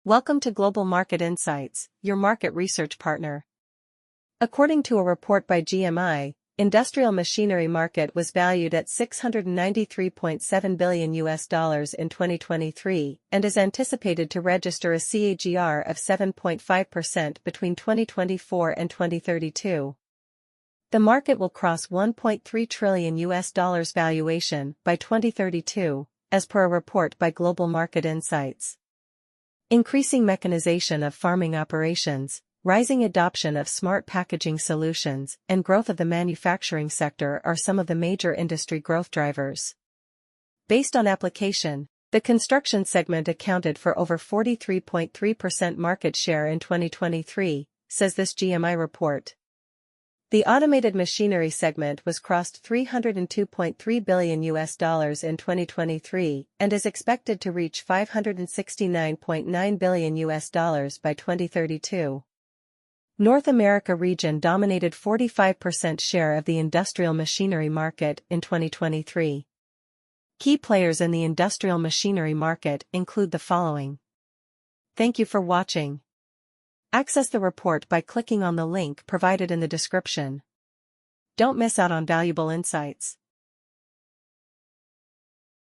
Welcome to Global Market Insights, your market research partner. According to a report by GMI, industrial machinery market was valued at $693.7 billion in 2023 and is anticipated to register a CAGR of 7.5% between 2024 and 2032. The market will cross $1.3 trillion valuation by 2032, as per a report by Global Market Insights. Increasing mechanization of farming operations, rising adoption of smart packaging solutions, and growth of the manufacturing sector are some of the major industry growth drivers. Based on application, the construction segment accounted for over 43.3% market share in 2023, says this GMI report. The automated machinery segment was crossed $302.3 billion in 2023 and is expected to reach $569.9 billion by 2032. North America region dominated 45% share of the industrial machinery market in 2023. Key players in the industrial machinery market include the following. Thank you for watching. Access the report by clicking on the link provided in the description. Don't miss out on valuable insights.